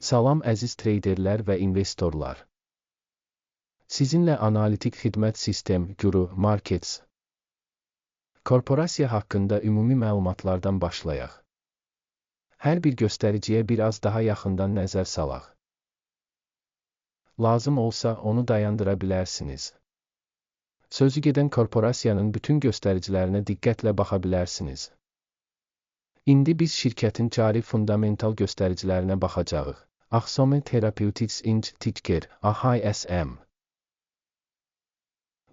Salam əziz treyderlər və investorlar. Sizinlə analitik xidmət sistem Guru Markets korporasiya haqqında ümumi məlumatlardan başlayaq. Hər bir göstəriciyə biraz daha yaxından nəzər salaq. Lazım olsa onu dayandıra bilərsiniz. Sözü gedən korporasiyanın bütün göstəricilərinə diqqətlə baxa bilərsiniz. İndi biz şirkətin cari fundamental göstəricilərinə baxacağıq. Axsome Therapeutics Inc. Ticker AHSM.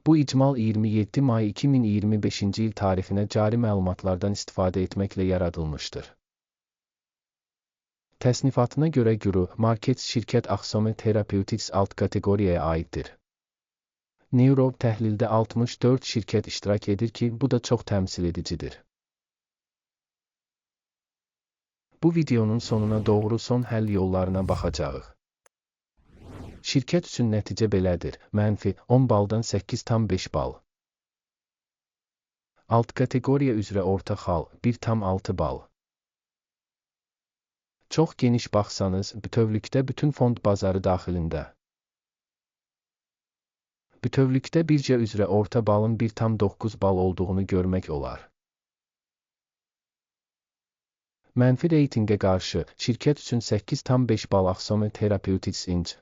Bu icmal 27 may 2025-ci il tarixinə cari məlumatlardan istifadə etməklə yaradılmışdır. Təsnifatına görə Guru Markets şirkət Axsome Therapeutics alt kateqoriyaya aiddir. Neuro təhlildə 64 şirkət iştirak edir ki, bu da çox təmsil edicidir. Bu videonun sonuna doğru son həll yollarına baxacağıq. Şirkət üçün nəticə belədir. -10 baldan 8,5 bal. Alt kateqoriya üzrə orta xal 1,6 bal. Çox geniş baxsanız, bütövlükdə bütün fond bazarı daxilində. Bütövlükdə birja üzrə orta balın 1,9 bal olduğunu görmək olar. Mənfi reytinqə qarşı, şirkət üçün 8,5 bal Axsome Therapeutics Inc.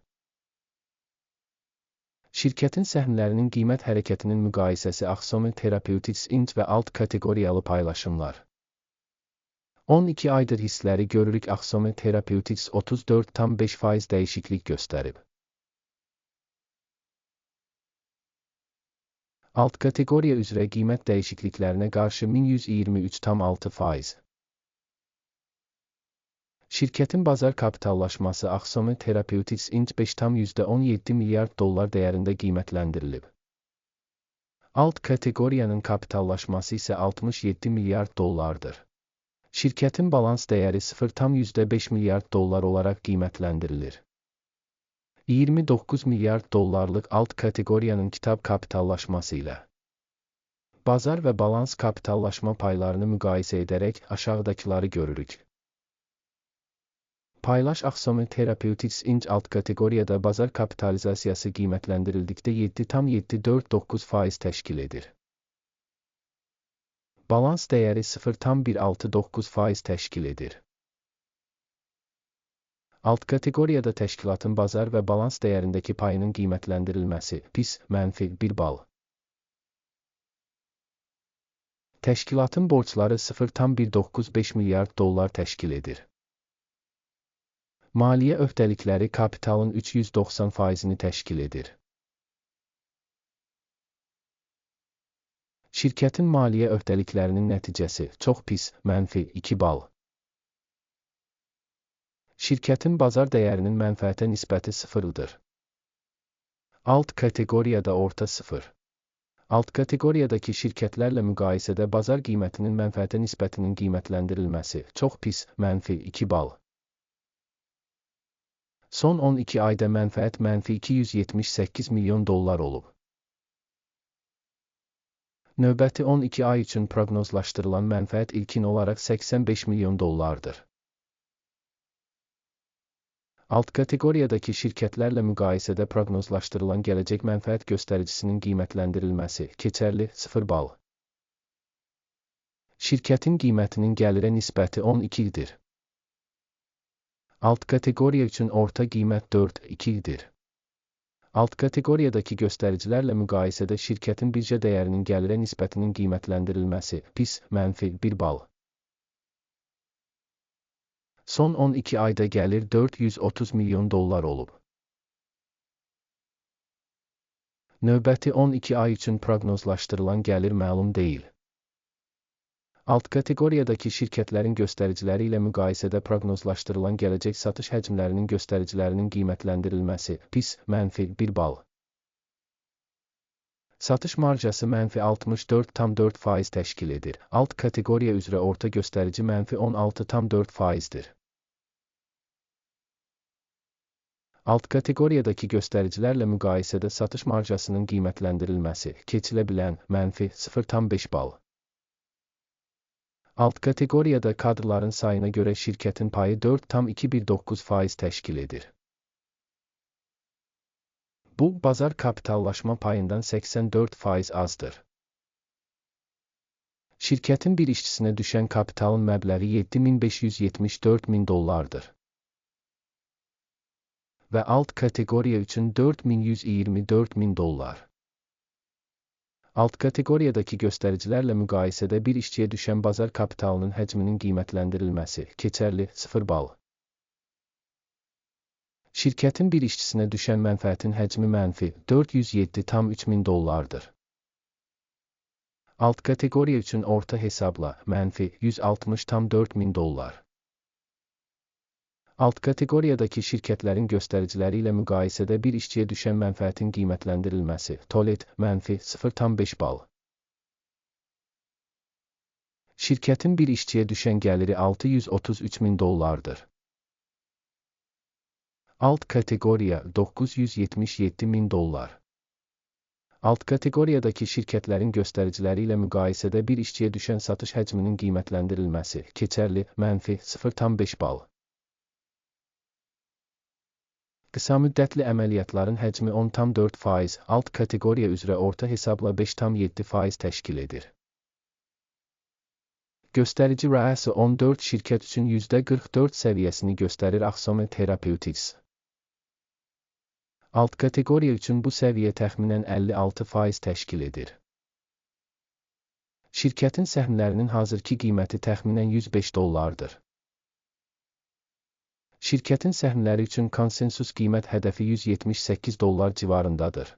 Şirkətin səhmlərinin qiymət hərəkətinin müqayisəsi Axsome Therapeutics Inc. və alt kateqoriyalı paylaşımlar. 12 aydır hissləri görürük Axsome Therapeutics 34,5% dəyişiklik göstərib. Alt kateqoriya üzrə qiymət dəyişikliklərinə qarşı 1123,6%. Şirkətin bazar kapitallaşması Axsome Therapeutics Inc. 5,17 milyard dollar dəyərində qiymətləndirilib. Alt kateqoriyanın kapitallaşması isə 67 milyard dollardır. Şirkətin balans dəyəri 0,5 milyard dollar olaraq qiymətləndirilir. 29 milyard dollarlıq alt kateqoriyanın kitab kapitallaşması ilə bazar və balans kapitallaşma paylarını müqayisə edərək aşağıdakıları görürük. Paylaş Axsome Therapeutics Inc. alt kateqoriyada bazar kapitalizasiyası qiymətləndirildikdə 7,749% təşkil edir. Balans dəyəri 0,169% təşkil edir. Alt kateqoriyada təşkilatın bazar və balans dəyərindəki payının qiymətləndirilməsi pis -1 bal. Təşkilatın borcları 0,195 milyard dollar təşkil edir. Maliyyə öhdəlikləri kapitalın 390%-ni təşkil edir. Şirkətin maliyyə öhdəliklərinin nəticəsi çox pis, -2 bal. Şirkətin bazar dəyərinin mənfəətə nisbəti 0-dır. Alt kateqoriyada orta 0. Alt kateqoriyadakı şirkətlərlə müqayisədə bazar qiymətinin mənfəətə nisbətinin qiymətləndirilməsi çox pis, -2 bal. Son 12 ayda mənfəət -278 milyon dollar olub. Növbəti 12 ay üçün proqnozlaşdırılan mənfəət ilkin olaraq 85 milyon dollardır. Alt kateqoriyadakı şirkətlərlə müqayisədə proqnozlaşdırılan gələcək mənfəət göstəricisinin qiymətləndirilməsi keçərli 0 bal. Şirkətin qiymətinin gəlirə nisbəti 12-dir. Alt kateqoriya üçün orta qiymət 4,2-dir. Alt kateqoriyadakı göstəricilərlə müqayisədə şirkətin birja dəyərinin gəlirə nisbətinin qiymətləndirilməsi pis, -1 bal. Son 12 ayda gəlir 430 milyon dollar olub. Növbəti 12 ay üçün proqnozlaşdırılan gəlir məlum deyil. Alt kateqoriyadakı şirkətlərin göstəriciləri ilə müqayisədə proqnozlaşdırılan gələcək satış həcmlərinin göstəricilərinin qiymətləndirilməsi pis, -1 bal. Satış marjası -64,4% təşkil edir. Alt kateqoriya üzrə orta göstərici -16,4%-dir. Alt kateqoriyadakı göstəricilərlə müqayisədə satış marjasının qiymətləndirilməsi keçilə bilən -0,5 bal. Alt kateqoriyada kadrların sayına görə şirkətin payı 4,219% təşkil edir. Bu, bazar kapitallaşma payından 84% azdır. Şirkətin bir işçisinə düşən kapitalın məbləği $7,574,000 və alt kateqoriya üçün $4,124,000. Alt kateqoriyadakı göstəricilərlə müqayisədə bir işçiyə düşən bazar kapitalının həcminin qiymətləndirilməsi keçərli 0 bal. Şirkətin bir işçisinə düşən mənfəətin həcmi mənfi $407,300,000. Alt kateqoriya üçün orta hesabla mənfi $160,400,000. Alt kateqoriyadakı şirkətlərin göstəriciləri ilə müqayisədə bir işçiyə düşən mənfəətin qiymətləndirilməsi Tolet mənfi 0,5 bal. Şirkətin bir işçiyə düşən gəliri $633,000. Alt kateqoriya $977,000. Alt kateqoriyadakı şirkətlərin göstəriciləri ilə müqayisədə bir işçiyə düşən satış həcminin qiymətləndirilməsi keçərli mənfi 0,5 bal. Qısa müddətli əməliyyatların həcmi 10,4%, alt kateqoriya üzrə orta hesabla 5,7% təşkil edir. Göstərici ROAS 14 şirkət üçün %44 səviyyəsini göstərir Axsome Therapeutics. Alt kateqoriya üçün bu səviyyə təxminən 56% təşkil edir. Şirkətin səhmlərinin hazırki qiyməti təxminən $105. Şirkətin səhmləri üçün konsensus qiymət hədəfi $178 civarındadır.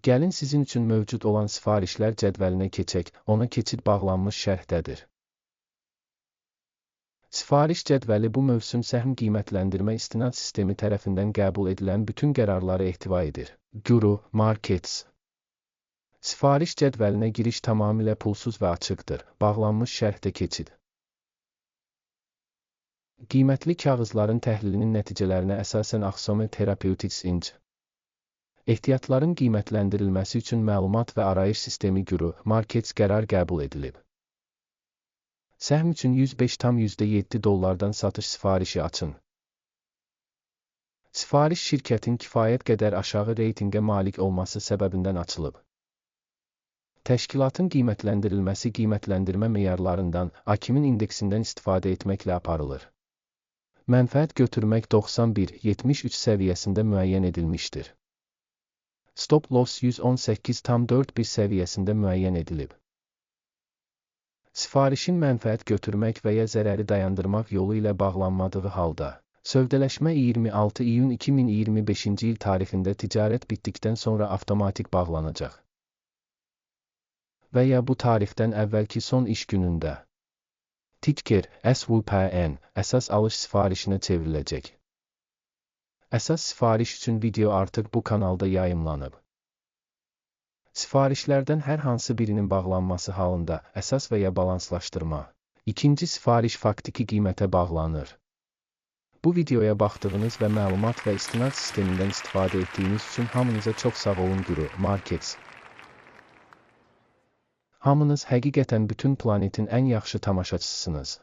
Gəlin sizin üçün mövcud olan sifarişlər cədvəlinə keçək, ona keçid bağlanmış şərhdədir. Sifariş cədvəli bu mövsüm səhm qiymətləndirmə istinad sistemi tərəfindən qəbul edilən bütün qərarları ehtiva edir. Guru Markets. Sifariş cədvəlinə giriş tamamilə pulsuz və açıqdır. Bağlanmış şərhdə keçid. Qiymətli kağızların təhlilinin nəticələrinə əsasən Axsome Therapeutics Inc. Ehtiyatların qiymətləndirilməsi üçün məlumat və arayış sistemi Guru Markets qərar qəbul edilib. Səhm üçün $105,7 satış sifarişi açın. Sifariş şirkətin kifayət qədər aşağı reytinqə malik olması səbəbindən açılıb. Təşkilatın qiymətləndirilməsi qiymətləndirmə meyarlarından, AKİMin indeksindən istifadə etməklə aparılır. Mənfəət götürmək 91,73 səviyyəsində müəyyən edilmişdir. Stop loss 118,41 səviyyəsində müəyyən edilib. Sifarişin mənfəət götürmək və ya zərəri dayandırmaq yolu ilə bağlanmadığı halda, sövdələşmə 26 iyun 2025-ci il tarixində ticarət bitdikdən sonra avtomatik bağlanacaq. Və ya bu tarixdən əvvəlki son iş günündə. Ticker SWPN əsas alış sifarişinə çevriləcək. Əsas sifariş üçün video artıq bu kanalda yayımlanıb. Sifarişlərdən hər hansı birinin bağlanması halında əsas və ya balanslaşdırma. İkinci sifariş faktiki qiymətə bağlanır. Bu videoya baxdığınız və məlumat və istinad sistemindən istifadə etdiyiniz üçün hamınıza çox sağ olun Guru Markets. Hamınız həqiqətən bütün planetin ən yaxşı tamaşaçısınız.